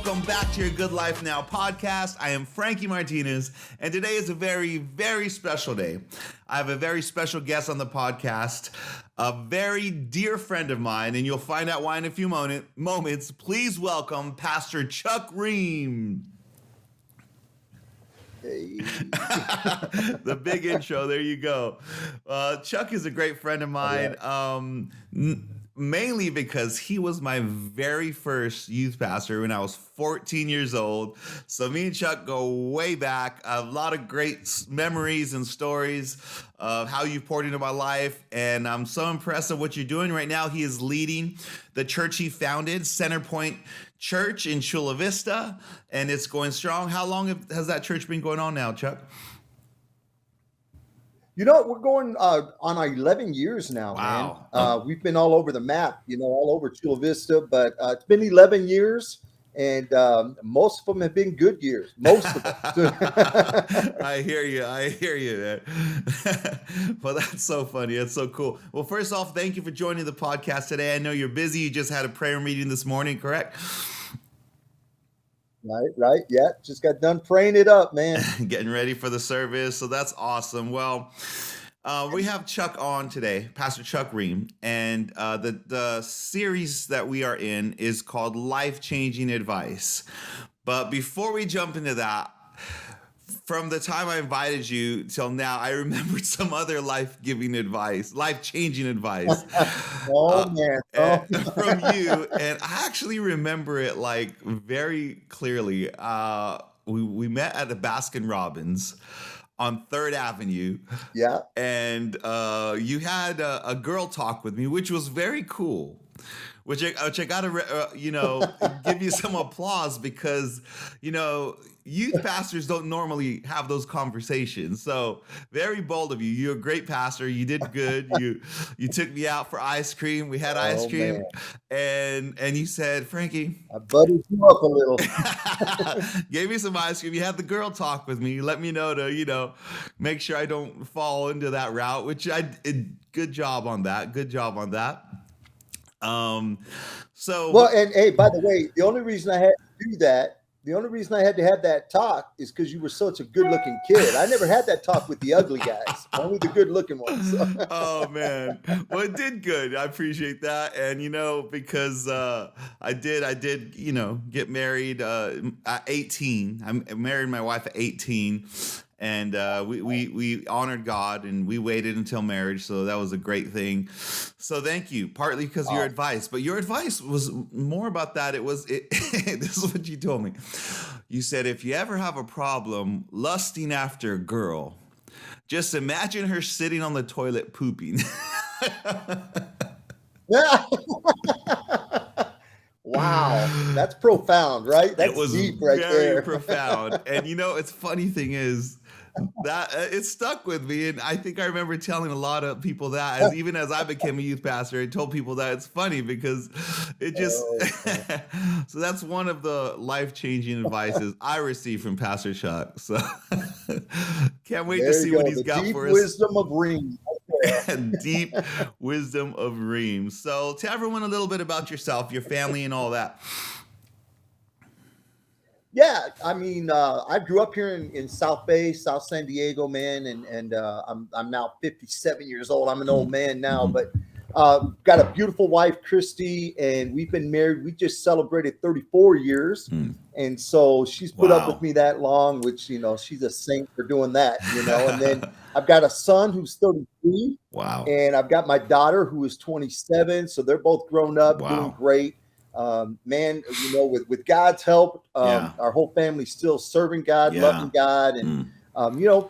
welcome back to your Good Life Now podcast. I am Frankie Martinez, and today is a very, very special day. I have a very special guest on the podcast, a very dear friend of mine, and you'll find out why in a few moments. Please welcome Pastor Chuck Rheam. Hey. The big intro, there you go. Chuck is a great friend of mine. Mainly because he was my very first youth pastor when I was 14 years old. So me and Chuck go way back. A lot of great memories and stories of how you poured into my life. And I'm so impressed with what you're doing right now. He is leading the church he founded, Centerpoint Church in Chula Vista, and it's going strong. How long has that church been going on now, Chuck? You know, we're going on 11 years now, Wow. man. We've been all over the map, all over Chula Vista, but it's been 11 years, and most of them have been good years. Most of them. I hear you, man. Well, that's so funny. That's so cool. Well, first off, thank you for joining the podcast today. I know you're busy. You just had a prayer meeting this morning, correct? Right. Yeah, just got done praying it up, man. Getting ready for the service. So that's awesome. Well, we have Chuck on today, Pastor Chuck Rheam, and the series that we are in is called Life-Changing Advice. But before we jump into that, from the time I invited you till now, I remembered some other life-changing advice. Man. From you. And I actually remember it like very clearly. We met at the Baskin Robbins on 3rd Avenue. Yeah. And you had a girl talk with me, which was very cool. Which I got to, give you some applause because, youth pastors don't normally have those conversations. So very bold of you. You're a great pastor. You did good. You took me out for ice cream. We had ice cream, and you said, Frankie, I buttered you up a little. gave me some ice cream. You had the girl talk with me. You let me know to, make sure I don't fall into that route, which I did. Good job on that. And hey, by the way, the only reason I had to do that, the only reason I had to have that talk is because you were such a good-looking kid. I never had that talk with the ugly guys, only the good-looking ones. Oh man, well, it did good. I appreciate that, and because I did, get married at 18. I married my wife at 18. And we honored God and we waited until marriage. So that was a great thing. So thank you. Partly because of your advice. But your advice was more about that. This is what you told me. You said, if you ever have a problem lusting after a girl, just imagine her sitting on the toilet pooping. Wow, that's profound, right? That's deep right there. Very profound. And it's funny thing is that it stuck with me, and I think I remember telling a lot of people that even as I became a youth pastor, I told people that. It's funny because it just so that's one of the life-changing advices I received from Pastor Chuck. So can't wait to see what he's got for us. Deep wisdom of Rheam. Deep wisdom of Rheim. So tell everyone a little bit about yourself, your family, and all that. Yeah, I mean, I grew up here in South Bay, South San Diego, man, and I'm now 57 years old. I'm an old man now, but got a beautiful wife, Christy, and we've been married. We just celebrated 34 years, and so she's put up with me that long, which she's a saint for doing that, And then I've got a son who's 33. Wow. And I've got my daughter who is 27, so they're both grown up, doing great. Man, with God's help, our whole family's still serving God, loving God, and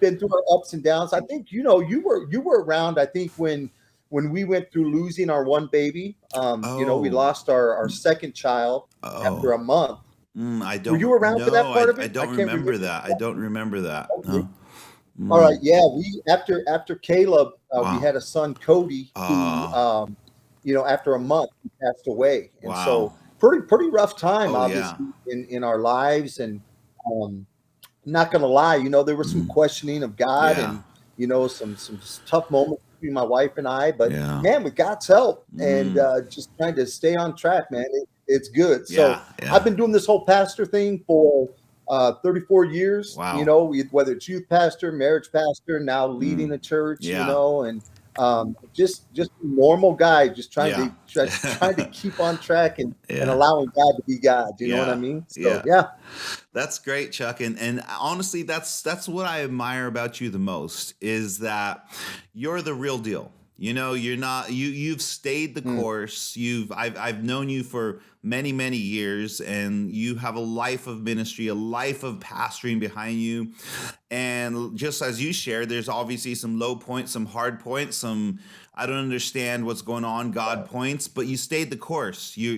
been through our ups and downs. I think you were around. I think when we went through losing our one baby, we lost our second child after a month. I don't. Were you around for that part of it? I don't remember that. I don't remember that. Okay. All right, yeah. We after Caleb, we had a son, Cody, who after a month he passed away, and so pretty rough time, obviously, in our lives. And I'm not gonna lie, there was some questioning of God, and some tough moments between my wife and I. But man, with God's help and just trying to stay on track, man, It's good. Yeah, So I've yeah. been doing this whole pastor thing for 34 years, Wow. whether it's youth pastor, marriage pastor, now leading Mm. a church, Yeah, and just a normal guy, just yeah. trying to keep on track and Yeah, allowing God to be God. You know what I yeah, mean? So yeah. yeah, That's great, Chuck. And honestly, that's what I admire about you the most is that you're the real deal. You know, you're not you've stayed the mm, course. I've known you for many, many years, and you have a life of ministry, a life of pastoring behind you. And just as you shared, there's obviously some low points, some hard points, some I don't understand what's going on, God points, but you stayed the course. yeah.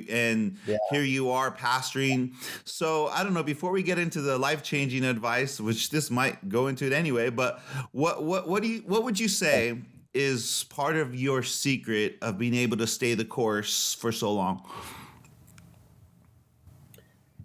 Here you are pastoring. So I don't know, before we get into the life-changing advice, which this might go into it anyway, but what would you say is part of your secret of being able to stay the course for so long?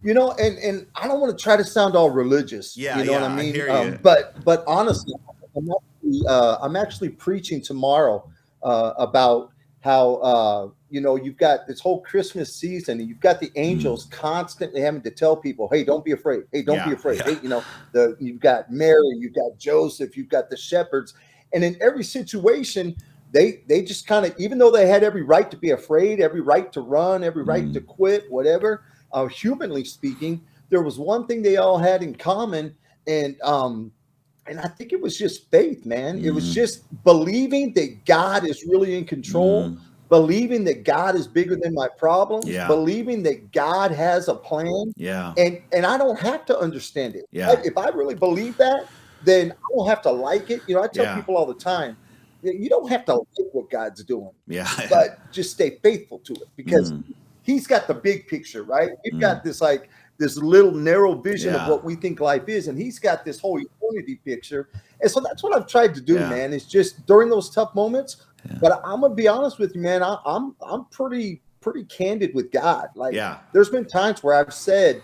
And I don't want to try to sound all religious, Yeah, you know what I yeah, I mean? hear you. But honestly, I'm actually preaching tomorrow about how you've got this whole Christmas season, and you've got the Mm. angels constantly having to tell people, "Hey, don't be afraid. Hey, don't be Yeah, afraid. yeah. Hey, you've got Mary, you've got Joseph, you've got the shepherds, and in every situation." They just kind of, even though they had every right to be afraid, every right to run, every right to Mm. quit, whatever, humanly speaking, there was one thing they all had in common, and I think it was just faith, man. It was Mm. just believing that God is really in control, Mm. believing that God is bigger than my problems, Yeah, believing that God has a plan, yeah, and I don't have to understand it. yeah, If I really believe that, then I don't have to like it. I tell yeah. people all the time, you don't have to like what God's doing, Yeah, yeah. but just stay faithful to it, because Mm. He's got the big picture, right? We've Mm. got this little narrow vision of Yeah, what we think life is, and He's got this whole eternity picture. And so that's what I've tried to do, yeah, man. It's just during those tough moments. yeah, But I'm gonna be honest with you, man. I'm pretty candid with God. Like, yeah, there's been times where I've said,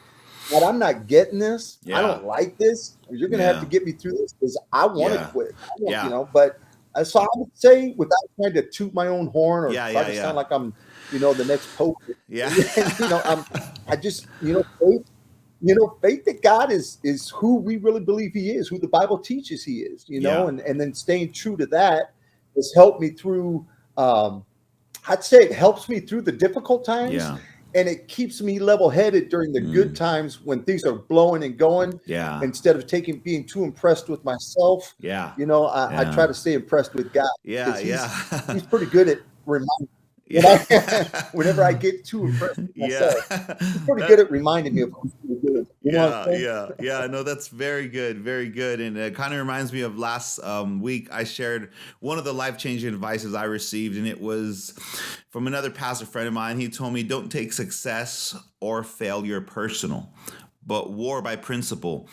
"God, I'm not getting this. I yeah, don't like this. You're gonna have to yeah, get me through this because I want to yeah, quit. I want, yeah, But so I would say, without trying to toot my own horn or yeah, try yeah, to yeah, sound like I'm, the next pope, yeah, and I just, faith that God is who we really believe He is, who the Bible teaches He is, yeah, and then staying true to that has helped me through. I'd say it helps me through the difficult times, yeah, and it keeps me level headed during the good mm, times when things are blowing and going. yeah, Instead of being too impressed with myself, yeah, I try yeah, to stay impressed with God, yeah, because yeah, He's pretty good at reminding. yeah, Whenever I get too impressed with yeah. myself, He's pretty good That, at reminding me of who's really good. You know what yeah, I'm saying? yeah, yeah. No, that's very good, very good. And it kind of reminds me of last week. I shared one of the life changing advices I received, and it was from another pastor friend of mine. He told me, "Don't take success or failure personal, but war by principle."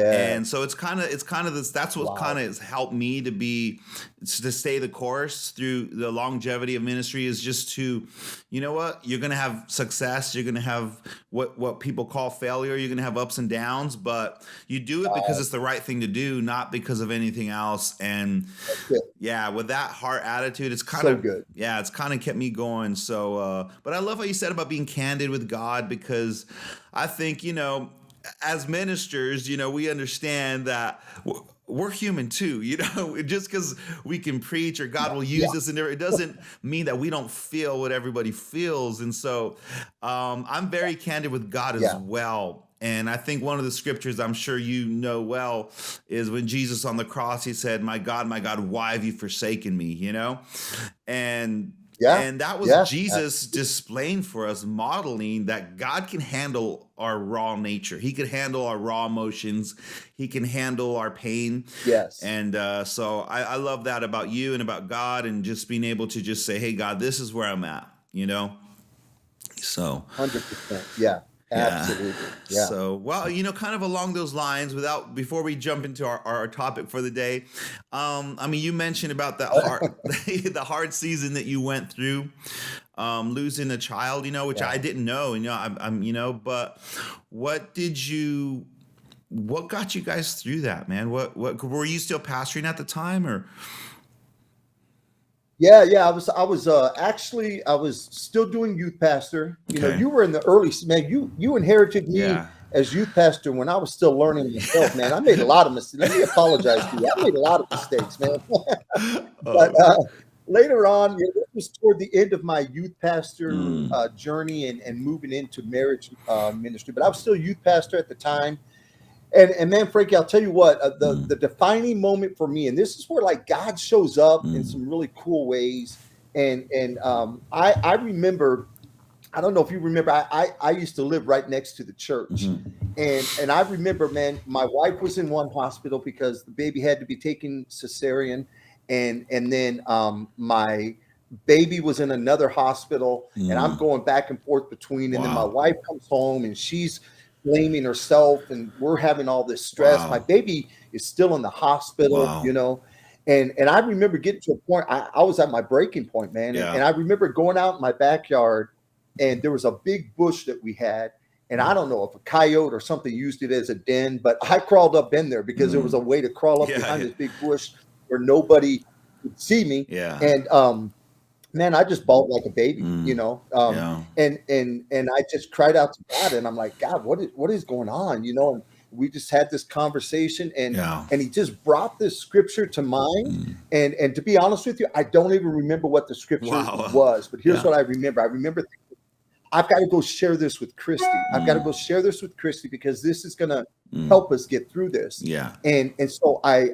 And so Yes. it's kind of this. That's what kind Wow. of has helped me to stay the course through the longevity of ministry is just to, you know what, you're gonna have success, you're gonna have what people call failure, you're gonna have ups and downs, but you do it because Wow. it's the right thing to do, not because of anything else. And That's it. yeah, with that heart attitude, it's kind So of good. yeah, it's kind of kept me going. So, but I love what you said about being candid with God because I think as ministers, we understand that we're human too. Just because we can preach or God will Yeah. use us, and it doesn't mean that we don't feel what everybody feels. And so, I'm very candid with God as Yeah. well. And I think one of the scriptures I'm sure you know well is when Jesus on the cross, he said, my God, why have you forsaken me?" And Yeah. and that was Yeah. Jesus displaying for us, modeling that God can handle our raw nature. He can handle our raw emotions. He can handle our pain. Yes. And so I love that about you and about God, and just being able to just say, "Hey, God, this is where I'm at." So 100%. Yeah. yeah. Absolutely. Yeah. So, well, kind of along those lines, before we jump into our topic for the day, I mean, you mentioned about that hard, the hard season that you went through, losing a child, which Yeah. I didn't know, but what got you guys through that, man? What were you still pastoring at the time, or? Yeah. I was still doing youth pastor. You know, Okay. you were in the early, man. You inherited me Yeah. as youth pastor when I was still learning myself, man. I made a lot of mistakes. Let me apologize to you. I made a lot of mistakes, man. But Oh. later on, this was toward the end of my youth pastor Mm, journey and moving into marriage ministry. But I was still youth pastor at the time. And man, Frankie, I'll tell you what, mm, the defining moment for me, and this is where like God shows up in mm. some really cool ways. I remember, I don't know if you remember, I used to live right next to the church. Mhm. And I remember, man, my wife was in one hospital because the baby had to be taken cesarean, and then my baby was in another hospital, and I'm Mm. going back and forth between. And then my Wow. wife comes home and she's blaming herself, and we're having all this stress. My Wow. baby is still in the hospital, Wow. and I remember getting to a point. I was at my breaking point, man, and Yeah. I remember going out in my backyard, and there was a big bush that we had. And I don't know if a coyote or something used it as a den, but I crawled up in there because there was Mm. a way to crawl up Yeah. behind Yeah. this big bush where nobody could see me. Yeah. And man, I just bawled like a baby, Mm. Yeah. and I just cried out to God, and I'm like, God, what is going on, And we just had this conversation, and Yeah. and He just brought this scripture to mind, Mm. and to be honest with you, I don't even remember what the scripture Wow. was, but here's Yeah. what I remember. I remember I've got to go share this with Christy. I've got to Mm. go share this with Christy because this is going to Mm. help us get through this. Yeah. And so I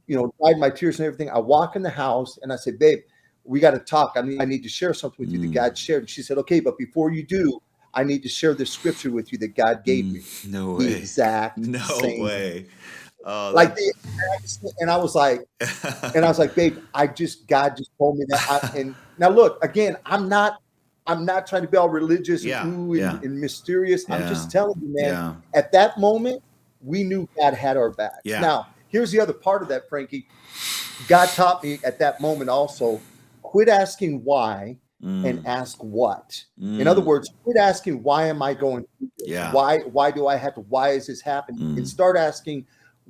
dried my tears and everything. I walk in the house and I said, babe, we got to talk. I need to share something with you that Mm. God shared. And she said, okay, but before you do, I need to share this scripture with you that God gave me. No The way. exact No same thing. way. Oh, Like that. the exact, and I was like, babe, God just told me that. And now look, again, I'm not trying to be all religious and Yeah. ooh Yeah. and mysterious. I'm Yeah. just telling you, man, Yeah. at that moment, we knew God had our backs. Yeah. Now, here's the other part of that, Frankie. God taught me at that moment also, quit asking why and Mm. ask what. In other Mm. words, quit asking why am I going through this? Yeah. Why do I have to, why is this happening? And Mm. start asking,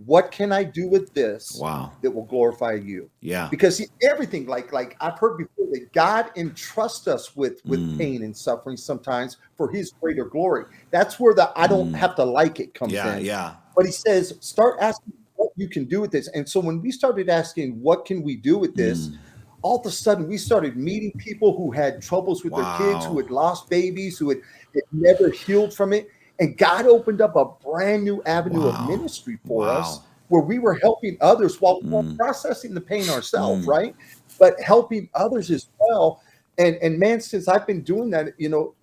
what can I do with this Wow. that will glorify you? Yeah. Because see, everything, like I've heard before, that God entrusts us with Mm. pain and suffering sometimes for His greater glory. That's where the I don't Mm. have to like it comes Yeah. in. Yeah. But He says, start asking what you can do with this. And so when we started asking, what can we do with this? Mm. All of a sudden, we started meeting people who had troubles with their kids, who Wow. had lost babies, who had never healed from it. And God opened up a brand new avenue of Wow. ministry for us Wow. where we were helping others while Mm. processing the pain ourselves, Mm. right? But helping others as well. And man, since I've been doing that,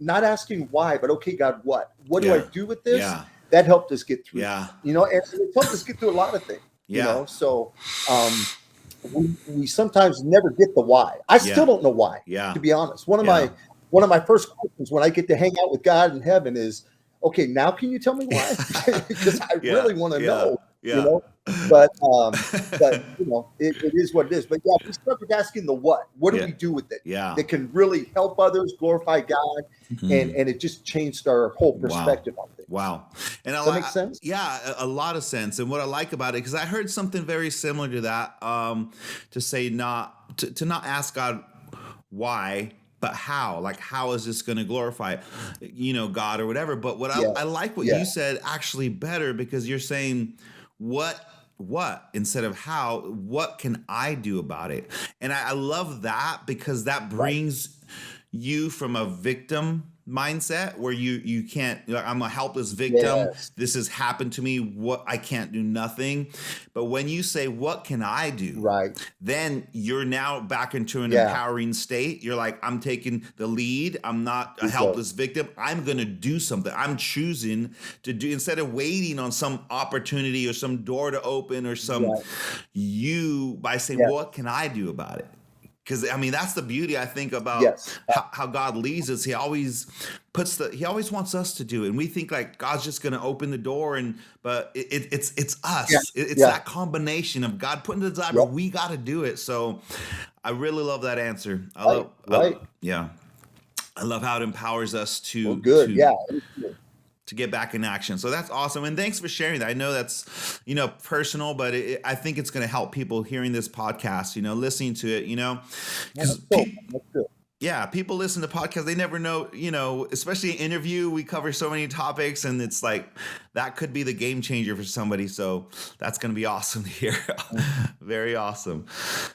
not asking why, but okay, God, what? What do I Yeah. do with this? Yeah. That helped us get through Yeah. that, and it's helped us get through a lot of things, Yeah. So we sometimes never get the why. I still Yeah. don't know why, Yeah. to be honest. One of Yeah. my first questions when I get to hang out with God in heaven is, okay, now can you tell me why? Because I Yeah. really want to Yeah. know, you Yeah. know. But it is what it is. But yeah, we started asking the what. What do Yeah. we do with it Yeah. that can really help others, glorify God, and Mhm. it just changed our whole Wow. perspective on things. Wow. And Does that make sense? yeah, a lot of sense. And what I like about it, because I heard something very similar to that, to say to not ask God why, but how. Like, how is this going to glorify, God or whatever. But I Yes. like what Yeah. you said actually better, because you're saying what instead of how. What can I do about it? And I love that, because that Right. brings you from a victim mindset where you can't, I'm a helpless victim, Yes. this has happened to me, what, I can't do nothing. But when you say, what can I do, Right. then you're now back into an Yeah. empowering state. You're like, I'm taking the lead, I'm not a Bingo. helpless victim, I'm gonna do something. I'm choosing to do, instead of waiting on some opportunity or some door to open or some, Right. by saying, Yeah. what can I do about it? Because that's the beauty, I think, about Yes. how God leads us. He always wants us to do it, and we think like God's just going to open the door, but it's us. Yeah. It's Yeah. that combination of God putting the desire, but Yep. we got to do it. So, I really love that answer. Right. Yeah, I love how it empowers us Well, to good. Yeah. to get back in action. So that's awesome. And thanks for sharing that. I know that's, personal, but I think it's going to help people hearing this podcast, listening to it, because That's good. yeah, people listen to podcasts. They never know, especially an interview. We cover so many topics, and it's like that could be the game changer for somebody. So that's going to be awesome to hear. Very awesome.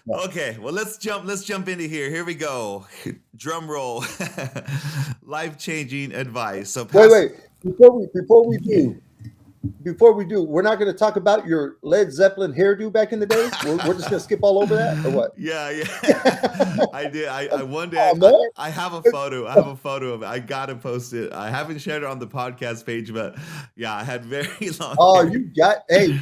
Okay, well, let's jump into here. Here we go. Drum roll. Life-changing advice. So wait. Before we do, we're not going to talk about your Led Zeppelin hairdo back in the day. We're just going to skip all over that, or what? Yeah. I did. I one day I have a photo. Of it. I gotta post it. I haven't shared it on the podcast page, but yeah, I had very long. Oh, hey.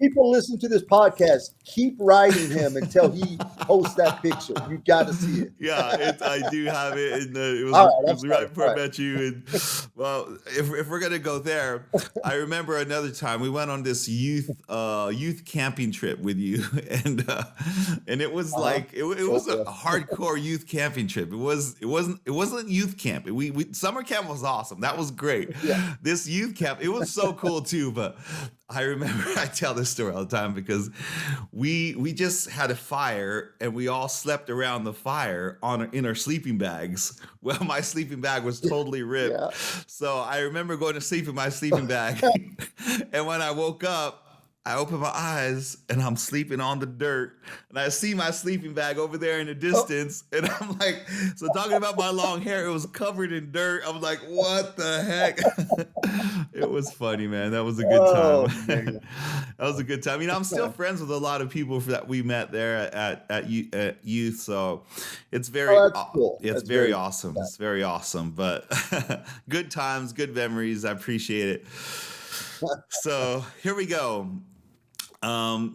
People listen to this podcast. Keep writing him until he posts that picture. You got to see it. Yeah, I do have it. And it was right before I met you. And well, if we're gonna go there, I remember another time we went on this youth camping trip with you, and it was like it was a hardcore youth camping trip. It wasn't youth camp. We summer camp was awesome. That was great. Yeah. This youth camp, it was so cool too, but. I remember I tell this story all the time because we just had a fire and we all slept around the fire in our sleeping bags. Well, my sleeping bag was totally ripped. Yeah. So I remember going to sleep in my sleeping bag. And when I woke up, I open my eyes and I'm sleeping on the dirt, and I see my sleeping bag over there in the distance. And I'm like, so talking about my long hair, it was covered in dirt. I'm like, what the heck? It was funny, man. That was a good time. That was a good time. I'm still friends with a lot of people that we met there at youth. So it's very, cool. It's very awesome. It's very awesome, but good times, good memories. I appreciate it. So here we go.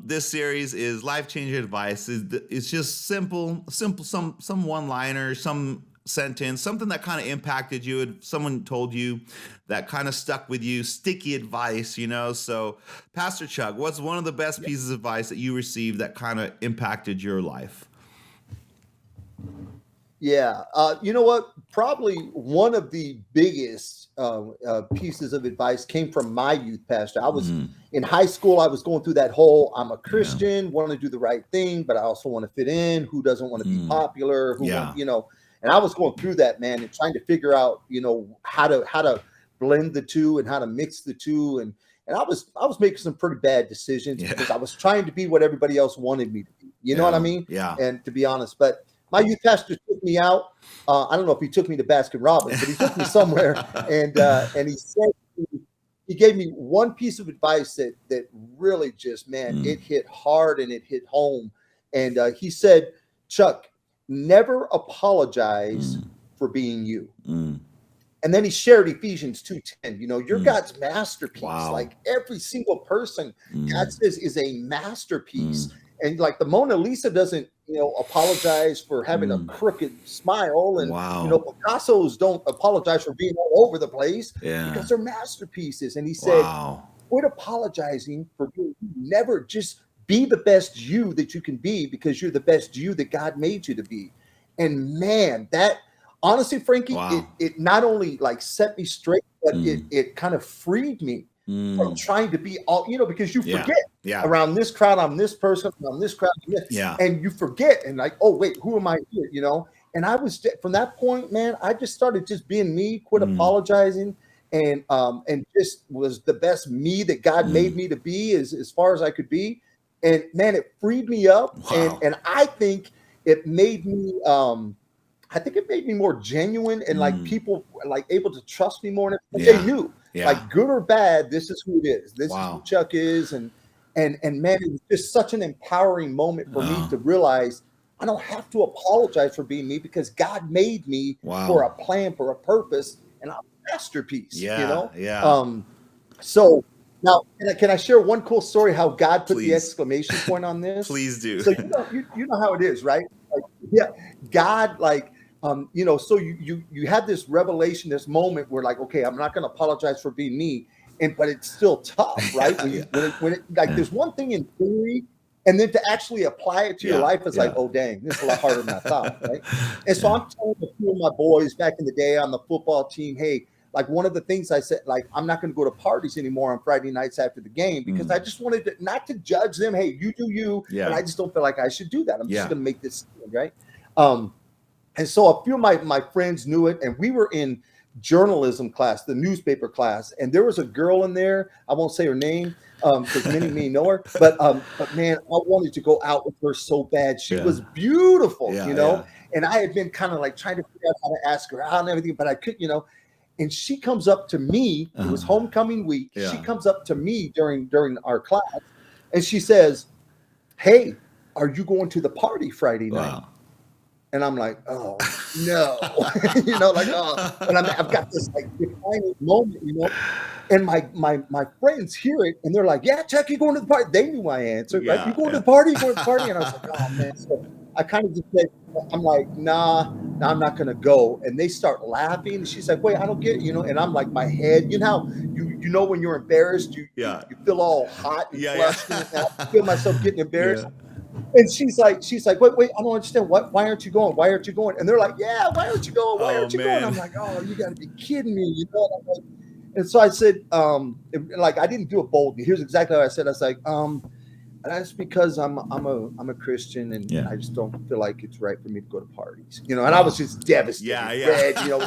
This series is life-changing advice. It's just simple, some one-liner, some sentence, something that kind of impacted you, and someone told you that kind of stuck with you, sticky advice, So, Pastor Chuck, what's one of the best pieces of advice that you received that kind of impacted your life? Yeah. You know what? Probably one of the biggest pieces of advice came from my youth pastor. I was in high school. I was going through that whole, I'm a Christian, want to do the right thing, but I also want to fit in. Who doesn't want to be popular? And I was going through that, man, and trying to figure out, how to blend the two and how to mix the two. And I was making some pretty bad decisions because I was trying to be what everybody else wanted me to be. You know what I mean? Yeah. And to be honest, but my youth pastor took me out. I don't know if he took me to Baskin Robbins, but he took me somewhere, and he said he gave me one piece of advice that really just, man, it hit hard and it hit home. And he said, Chuck, never apologize for being you. And then he shared Ephesians 2:10. You're God's masterpiece. Wow. Like every single person, God says, is a masterpiece. And like the Mona Lisa doesn't, apologize for having a crooked smile. And, Picasso's don't apologize for being all over the place because they're masterpieces. And he said, quit apologizing for being you. Never, just be the best you that you can be, because you're the best you that God made you to be. And man, that honestly, Frankie, it not only like set me straight, but it kind of freed me from trying to be all, because you forget around this crowd, I'm this person, around this crowd, and you forget, and like, oh wait, who am I here? And I was, from that point, man, I just started just being me, quit apologizing, and just was the best me that God made me to be as far as I could be. And man, it freed me up, and I think it made me more genuine, and like people like able to trust me more. And they knew, like good or bad, this is who it is. This is who Chuck is, and man, it was just such an empowering moment for me to realize I don't have to apologize for being me, because God made me for a plan, for a purpose, and I'm a masterpiece. So now, can I share one cool story how God put the exclamation point on this? Please do. So you know how it is, right? Like, God, like, so you had this revelation, this moment where like, okay, I'm not going to apologize for being me, but it's still tough, right? When there's one thing in theory, and then to actually apply it to your life, it's like, oh dang, this is a lot harder than I thought, right? And so I'm telling a few of my boys back in the day on the football team, hey, like one of the things I said, like, I'm not going to go to parties anymore on Friday nights after the game because I just wanted to, not to judge them. Hey, you do you, Yeah. but I just don't feel like I should do that. I'm Yeah. just going to make this stand, right. And so a few of my friends knew it, and we were in journalism class, the newspaper class, and there was a girl in there. I won't say her name because many may know her, but man, I wanted to go out with her so bad. She was beautiful, Yeah, you know, yeah. and I had been kind of like trying to figure out how to ask her out and everything, but I couldn't, you know. And she comes up to me. It was homecoming week. Yeah. She comes up to me during our class, and she says, "Hey, are you going to the party Friday night?" Wow. And I'm like, oh no, you know, like, oh, and I've got this like defining moment, you know, and my friends hear it and they're like, yeah, Chuck, you going to the party? They knew my answer, Yeah, right? You going yeah. to the party? You going to the party? And I was like, oh man. So I kind of just said, I'm like, nah, I'm not gonna go. And they start laughing. And she's like, wait, I don't get it, you know. And I'm like, my head, you know how you know when you're embarrassed, you feel all hot and flushed, and I feel myself getting embarrassed. Yeah. And she's like, wait, I don't understand. Why aren't you going? Why aren't you going? And they're like, yeah, why aren't you going? Why aren't you going? I'm like, oh, you got to be kidding me, you know? And, I'm like, and so I said, like, I didn't do it boldly. Here's exactly what I said. I was like, that's because I'm a Christian, and I just don't feel like it's right for me to go to parties, you know. And I was just devastated, red, you know.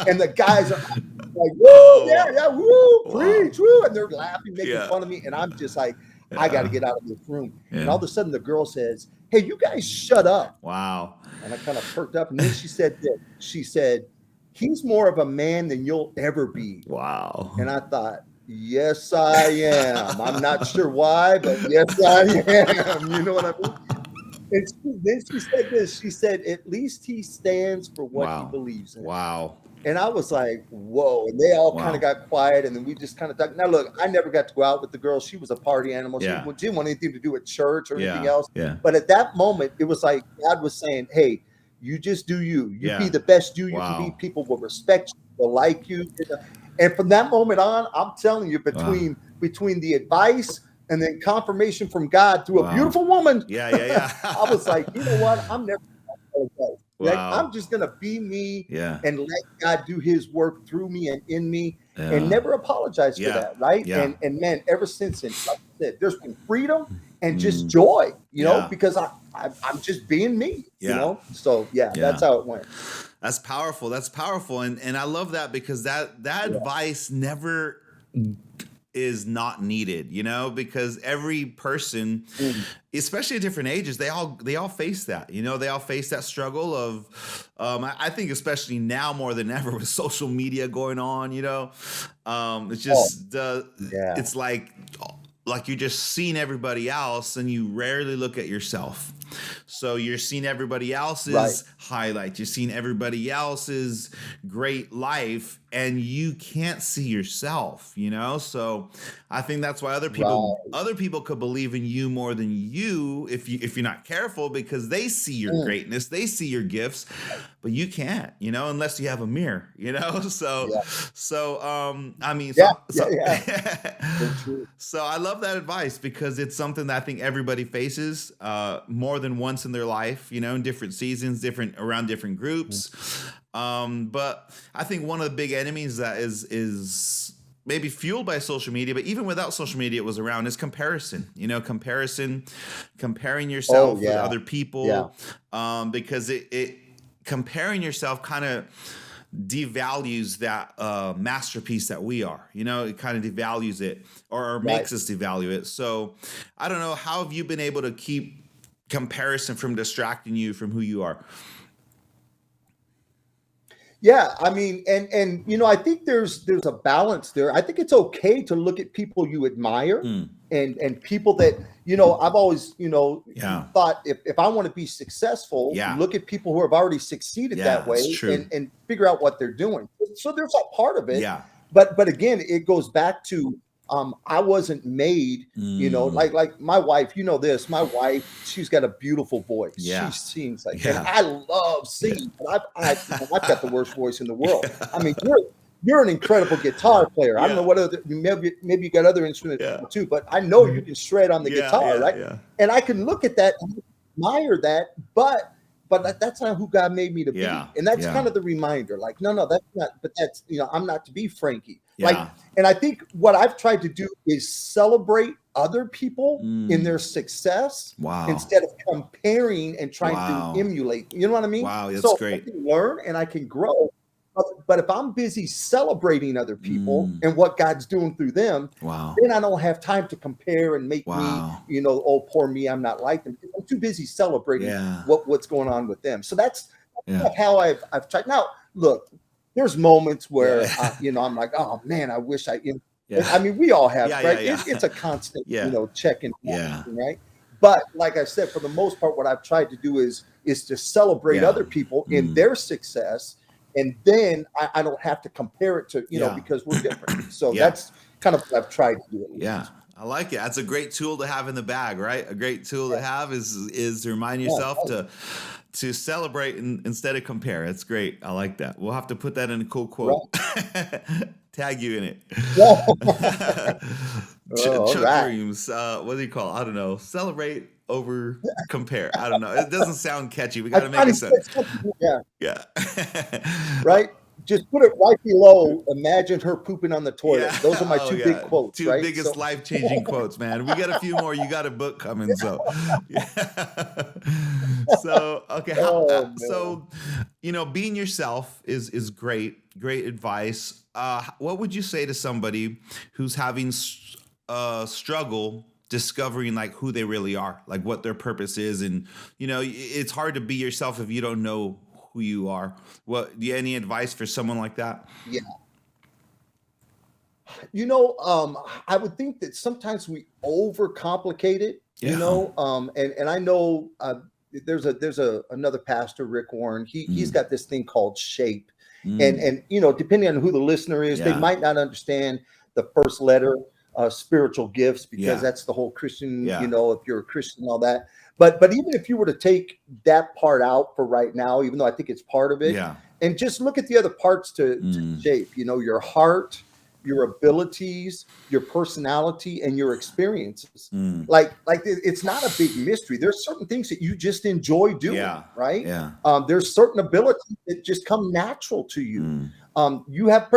And the guys are like, woo, yeah, woo, preach, woo, and they're laughing, making fun of me, and I'm just like, I got to get out of this room. Yeah. And all of a sudden, the girl says, "Hey, you guys, shut up!" Wow. And I kind of perked up, and then she said this. She said, "He's more of a man than you'll ever be." Wow. And I thought, yes, I am. I'm not sure why, but yes, I am. You know what I mean? And then she said this. She said, "At least he stands for what he believes in." Wow. And I was like, whoa. And they all kind of got quiet. And then we just kind of talked. Now, look, I never got to go out with the girl. She was a party animal. She didn't want anything to do with church or anything else. Yeah. But at that moment, it was like God was saying, hey, you just do you. You be the best you can be. People will respect you, will like you. And from that moment on, I'm telling you, between the advice and then confirmation from God through a beautiful woman. I was like, you know what? I'm never going to go. Like, I'm just going to be me and let God do his work through me and in me and never apologize for that, right? And man, ever since then, like I said, there's been freedom and just joy, you know, because I'm just being me, you know? So, that's how it went. That's powerful. That's powerful. And I love that because that advice never is not needed, you know, because every person, especially at different ages, they all face that, you know, they all face that struggle of, I think especially now more than ever with social media going on, you know, it's just, it's like you're just seeing everybody else and you rarely look at yourself. So you're seeing everybody else's highlights. You're seeing everybody else's great life and you can't see yourself, you know? So I think that's why other people could believe in you more than you if you're not careful because they see your greatness, they see your gifts, but you can't, you know, unless you have a mirror, you know? So I mean, so I love that advice because it's something that I think everybody faces more than once in their life, you know, in different seasons, around different groups. But I think one of the big enemies that is maybe fueled by social media, but even without social media, it was around is comparison, you know, comparing yourself with other people, because it comparing yourself kind of devalues that masterpiece that we are, you know, it kind of devalues it or makes us devalue it. So I don't know, how have you been able to keep comparison from distracting you from who you are? Yeah, I mean, and you know, I think there's a balance there. I think it's okay to look at people you admire and people that, you know, I've always, you know, thought if I want to be successful, look at people who have already succeeded that way and figure out what they're doing. So there's a part of it. But again, it goes back to I wasn't made, you know, like my wife, you know this, my wife, she's got a beautiful voice. She sings like, and I love singing, but I've got the worst voice in the world. I mean, you're an incredible guitar player. I don't know what other, maybe you got other instruments too, but I know you can shred on the guitar, right? And I can look at that and admire that, but but that's not who God made me to be. Yeah. And that's Yeah. kind of the reminder, like, no, that's not, but that's, I'm not to be Frankie. Like, Yeah. and I think what I've tried to do is celebrate other people in their Mm. success Wow. instead of comparing and trying to Wow. emulate. You know what I mean? Wow. That's So I great. can learn and I can grow. But if I'm busy celebrating other people Mm. and what God's doing through them, Wow. then I don't have time to compare and make me, Wow. oh, poor me, I'm not like them. I'm too busy celebrating Yeah. what's going on with them. So that's kind Yeah. of how I've tried. Now, look, there's moments where Yeah. I'm like, oh man, I wish I. Yeah. I mean, we all have, Yeah. right? Yeah. It's a constant, Yeah. checking, Yeah. right? But like I said, for the most part, what I've tried to do is to celebrate Yeah. other people in Mm. their success, and then I don't have to compare it to Yeah. because we're different. So Yeah. that's kind of what I've tried to do. At least. Yeah. I like it. That's a great tool to have in the bag, right? A great tool to have is to remind yourself to celebrate instead of compare. That's great. I like that. We'll have to put that in a cool quote. Right. Tag you in it. Chuck Rheam's, what do you call it? I don't know. Celebrate over compare. I don't know. It doesn't sound catchy. We got to make it sound. Yeah. Right? Just put it right below. Imagine her pooping on the toilet. Yeah. Those are my two big quotes. Two biggest life-changing quotes, man. We got a few more. You got a book coming, so yeah. So okay. So being yourself is great. Great advice. What would you say to somebody who's having struggle discovering like who they really are, like what their purpose is, and it's hard to be yourself if you don't know who you are? What do you any advice for someone like that? Yeah. I would think that sometimes we overcomplicate it, and I know there's another pastor, Rick Warren. He's got this thing called SHAPE. And depending on who the listener is, they might not understand the first letter, spiritual gifts, because that's the whole Christian, if you're a Christian and all that. But even if you were to take that part out for right now, even though I think it's part of it, and just look at the other parts to SHAPE, your heart, your abilities, your personality, and your experiences. Like it's not a big mystery. There's certain things that you just enjoy doing, right? Yeah. There's certain abilities that just come natural to you. You have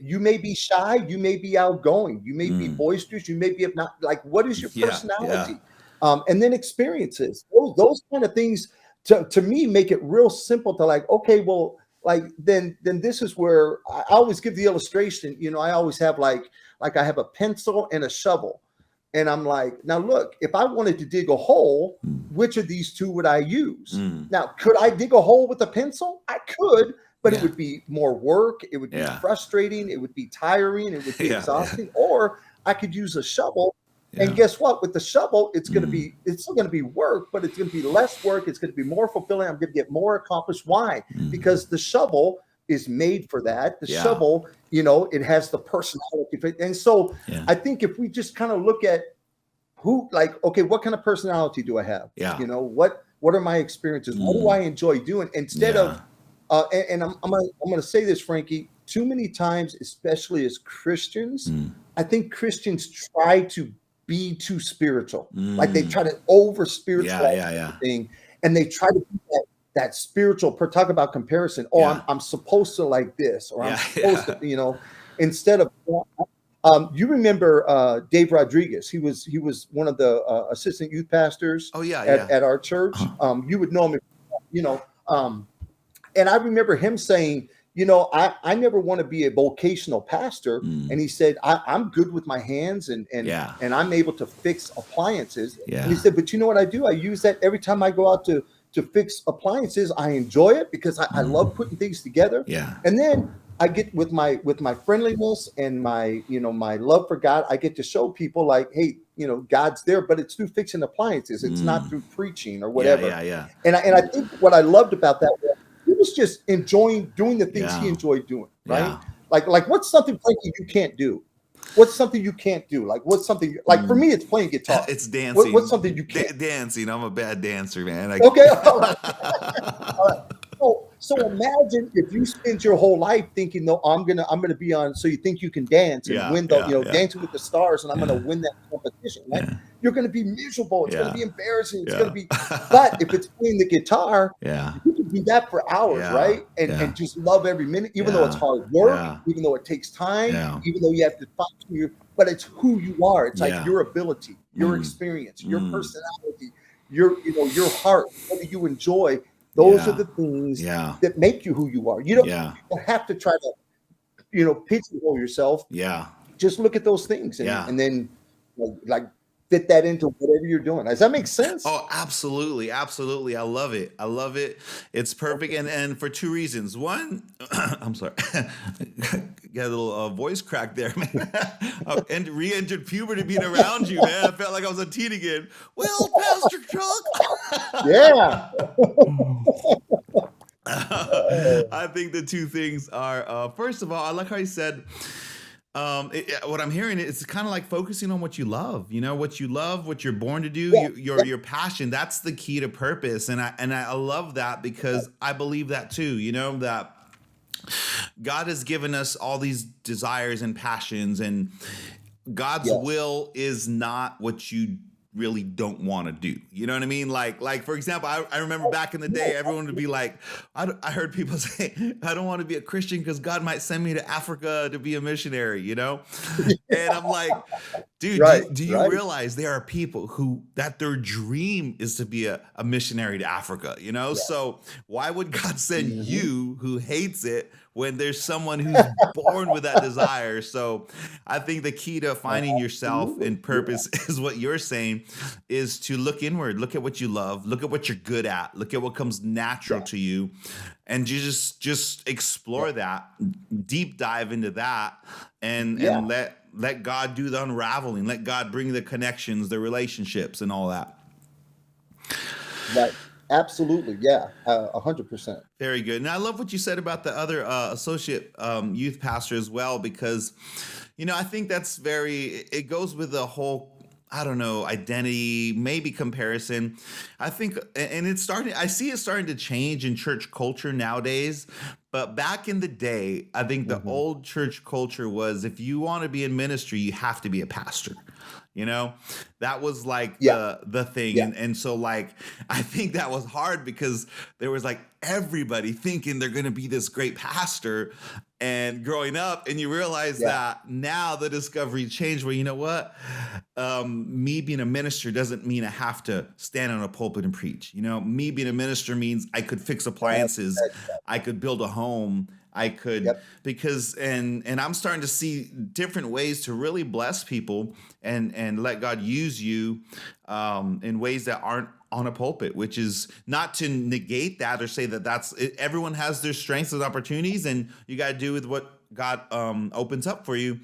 you may be shy, you may be outgoing, you may be boisterous, you may be not. Like, what is your personality? And then experiences. Those kind of things to me make it real simple to like, okay, well, like then this is where I always give the illustration. I always have like I have a pencil and a shovel, and I'm like, now look, if I wanted to dig a hole, which of these two would I use? Now, could I dig a hole with a pencil? I could, but it would be more work. It would be frustrating. It would be tiring. It would be exhausting. Or I could use a shovel. And guess what? With the shovel, it's still going to be work, but it's going to be less work. It's going to be more fulfilling. I'm going to get more accomplished. Why? Because the shovel is made for that. The shovel, it has the personality. And so I think if we just kind of look at okay, what kind of personality do I have? What are my experiences? What do I enjoy doing? Instead of, and I'm going to say this, Frankie, too many times, especially as Christians, I think Christians try to be too spiritual. Like they try to over spiritualize everything, and they try to be that spiritual. Talk about comparison. I'm supposed to like this, or I'm supposed to, instead of. You remember Dave Rodriguez? He was one of the assistant youth pastors. At our church. You would know him, and I remember him saying, I never want to be a vocational pastor. And he said, I'm good with my hands and I'm able to fix appliances. And he said, but you know what I do? I use that every time I go out to fix appliances. I enjoy it because I love putting things together. And then I get with my friendliness and my, my love for God, I get to show people like, hey, God's there, but it's through fixing appliances. It's not through preaching or whatever. And I think what I loved about that was, he was just enjoying doing the things he enjoyed doing, right? Like what's something, Frankie, you can't do? What's something you can't do? Like what's something like for me? It's playing guitar. It's dancing. What's something you can't? Dancing. I'm a bad dancer, man. Okay. All right. So imagine if you spend your whole life thinking, no, I'm gonna be on. So you think you can dance and Yeah, win the, yeah, yeah, Dancing with the Stars, and I'm gonna yeah, win that competition, right? yeah, You're gonna be miserable. It's gonna yeah, be embarrassing. It's gonna yeah, be. But if it's playing the guitar, yeah, you can do that for hours, yeah, right? And yeah, just love every minute, even though it's yeah, hard work, yeah, even though it takes time, yeah, even though you have to fight for your. But it's who you are. It's like yeah. your ability, your Mm, experience, your mm, personality, your heart. What do you enjoy? Those are yeah, the things yeah, that make you who you are. yeah, You don't have to try to, pigeonhole yourself. yeah, Just look at those things and yeah. then like fit that into whatever you're doing. Does that make sense? Oh, absolutely, absolutely. I love it. I love it. It's perfect, and for two reasons. One, I'm sorry, got a little voice crack there, man. And re-entered puberty being around you, man. I felt like I was a teen again. Well, Pastor Yeah. Chuck. I think the two things are first of all, I like how you said what I'm hearing is kind of like focusing on what you love. You know, what you love, what you're born to do, Yeah. your passion. That's the key to purpose, and I love that because I believe that too. You know that God has given us all these desires and passions, and God's Yes. will is not what you really don't want to do. You know what I mean? Like for example, I remember back in the day, everyone would be like, I heard people say, I don't want to be a Christian because God might send me to Africa to be a missionary, you know? And I'm like, dude, Right. do you Right. realize there are people who that their dream is to be a missionary to Africa, you know? Yeah. So why would God send Hmm. you who hates it when there's someone who's born with that desire? So I think the key to finding yourself Absolutely. and purpose is what you're saying, is to look inward, look at what you love, look at what you're good at, look at what comes natural Yeah. to you, and you just Yeah. explore that, deep dive into that, and Yeah. let God do the unraveling, let God bring the connections, the relationships, and all that. Right. Absolutely. Yeah. 100%. Very good. And I love what you said about the other associate youth pastor as well, because, I think that's it goes with the whole, I don't know, identity, maybe comparison. I think, and I see it starting to change in church culture nowadays. But back in the day, I think the Hmm. old church culture was, if you want to be in ministry, you have to be a pastor. You know, that was like Yeah. the thing. Yeah. And so like, I think that was hard because there was like everybody thinking they're going to be this great pastor, and growing up, and you realize Yeah. that now the discovery changed where, you know what, me being a minister doesn't mean I have to stand on a pulpit and preach. Me being a minister means I could fix appliances, I could build a home, I could, Yep. because and I'm starting to see different ways to really bless people and let God use you in ways that aren't on a pulpit, which is not to negate that or say that that's it. Everyone has their strengths and opportunities, and you got to do with what God opens up for you.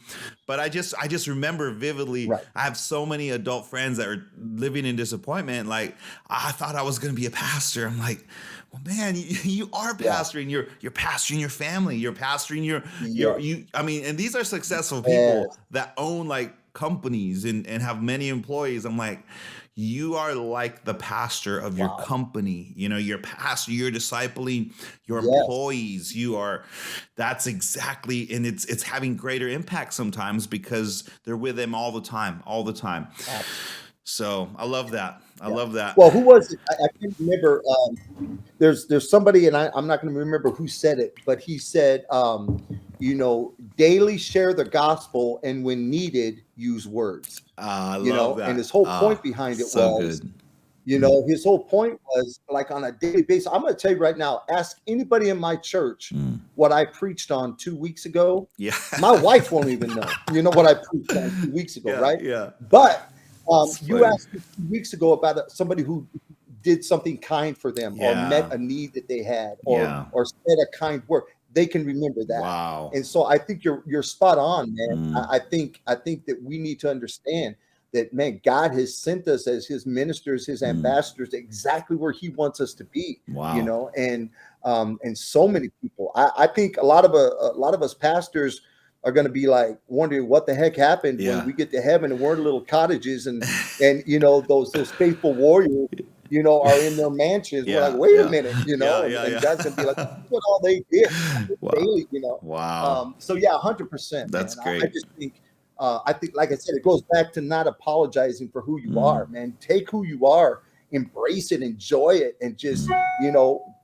But I just remember vividly, Right. I have so many adult friends that are living in disappointment. Like, I thought I was going to be a pastor. I'm like, well, man, you are Yeah. pastoring. You're pastoring your family. You're pastoring Yeah. I mean, and these are successful people Yes. that own like companies and have many employees. I'm like, you are like the pastor of your Wow. company. Your pastor, you're discipling your Yes. employees. That's exactly, and it's having greater impact sometimes because they're with them all the time, all the time. So I love that. I Yeah. love that. Well, who was it? I can't remember. There's somebody, and I'm not going to remember who said it, but he said, daily share the gospel, and when needed, use words. I love And that. his whole point behind it So was, good. his whole point was like on a daily basis. I'm going to tell you right now. Ask anybody in my church Mm. what I preached on 2 weeks ago. Yeah. My wife won't even know. What I preached on 2 weeks ago, Yeah. right? Yeah. But It's you funny. asked me 2 weeks ago about somebody who did something kind for them or met Yeah. a need that they had Yeah. or said a kind word. They can remember that. Wow. And so I think you're spot on, man. Mm. I think that we need to understand that, man, God has sent us as his ministers, his Mm. ambassadors, exactly where he wants us to be. Wow. And so many people. I think a lot of us pastors are going to be like wondering what the heck happened when Yeah. we get to heaven and we're in little cottages and those faithful warriors are in their mansions. We're like, Yeah, wait a yeah, minute, yeah, and yeah, God's gonna be like, yeah. look what all they did Wow, daily. wow, So yeah, 100%, that's man. I great. just think, like I said, it goes back to not apologizing for who you Mm, are, man. Take who you are, embrace it, enjoy it, and just,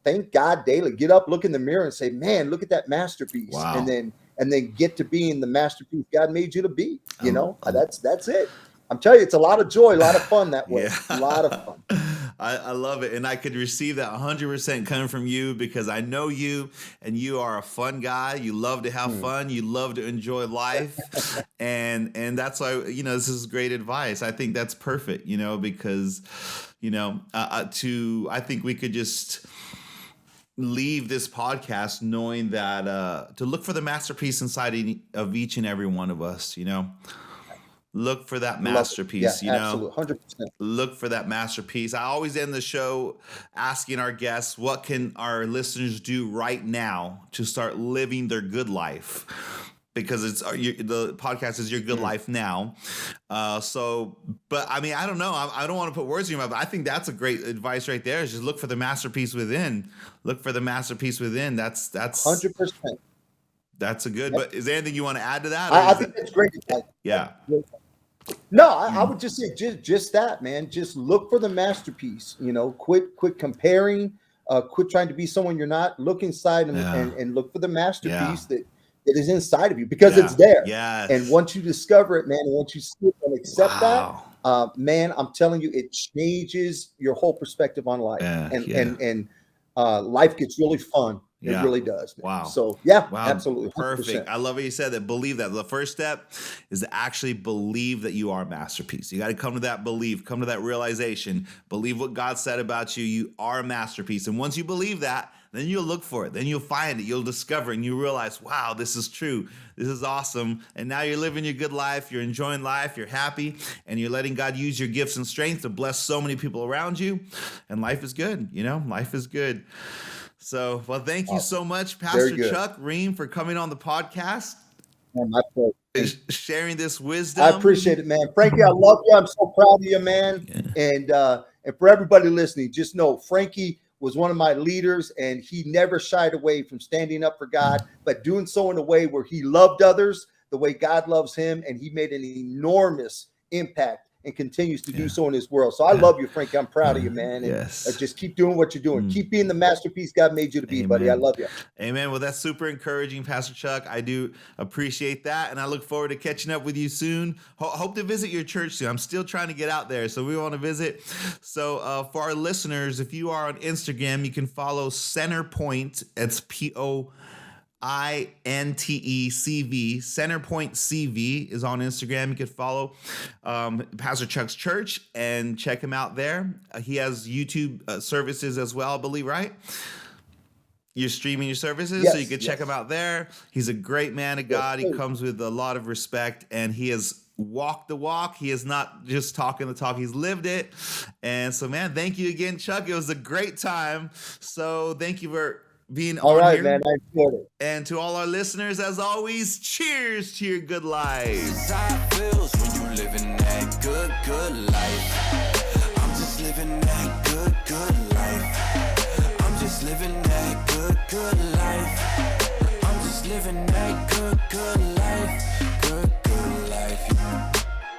thank God daily. Get up, look in the mirror, and say, man, look at that masterpiece, and wow. then get to being the masterpiece God made you to be. I, I, That's it. I'm telling you, it's a lot of joy, a lot of fun that way. Yeah. A lot of fun. I love it. And I could receive that 100% coming from you because I know you and you are a fun guy. You love to have Hmm. fun. You love to enjoy life. And that's why, this is great advice. I think that's perfect, because, I think we could just leave this podcast knowing that to look for the masterpiece inside of each and every one of us, look for that Love it. Yeah, masterpiece, absolutely. 100%. look for that masterpiece. I always end the show asking our guests, what can our listeners do right now to start living their good life? Because the podcast is your good life now. But I mean, I don't know. I don't want to put words in your mouth, but I think that's a great advice right there. Is just look for the masterpiece within. Look for the masterpiece within. That's 100%. a good. Yep. But is there anything you want to add to that? I think that's great. Yeah. No, I would just say just that, man. Just look for the masterpiece. Quit comparing. Quit trying to be someone you're not. Look inside and look for the masterpiece that is inside of you, because it's there. Yes. And once you discover it, man, and once you see it and accept that, man, I'm telling you, it changes your whole perspective on life. And life gets really fun. It really does, man. Wow. So yeah, Wow. absolutely. 100%. Perfect. I love what you said, that believe that. The first step is to actually believe that you are a masterpiece. You got to come to that belief, come to that realization, believe what God said about you. You are a masterpiece. And once you believe that, then you'll look for it. Then you'll find it. You'll discover, and you realize, wow, this is true. This is awesome. And now you're living your good life. You're enjoying life. You're happy. And you're letting God use your gifts and strength to bless so many people around you. And life is good. Life is good. So, well, thank you so much, Pastor Chuck Rheam, for coming on the podcast. Man, my pleasure. Sharing this wisdom. I appreciate it, man. Frankie, I love you. I'm so proud of you, man. Yeah. And for everybody listening, just know Frankie was one of my leaders, and he never shied away from standing up for God, but doing so in a way where he loved others the way God loves him, and he made an enormous impact and continues to do so in his world. So I love you, Frankie. I'm proud of you, man. And just keep doing what you're doing. Keep being the masterpiece God made you to be, buddy. I love you. Amen. Well, that's super encouraging, Pastor Chuck. I do appreciate that. And I look forward to catching up with you soon. Hope to visit your church soon. I'm still trying to get out there, so we want to visit. So for our listeners, if you are on Instagram, you can follow Centerpoint. It's POINTECV. Centerpoint CV is on Instagram. You can follow Pastor Chuck's church and check him out there. He has YouTube services as well, I believe, right? You're streaming your services, so you can check him out there. He's a great man of God. He comes with a lot of respect, and he has walked the walk. He is not just talking the talk. He's lived it. And so, man, thank you again, Chuck. It was a great time. So thank you for being all on right, here. Man. I enjoyed it. And to all our listeners, as always, cheers to your good life. How it feels when you living that good life. I'm just living that good life. I'm just living that good life. I'm just living that good life. Good life.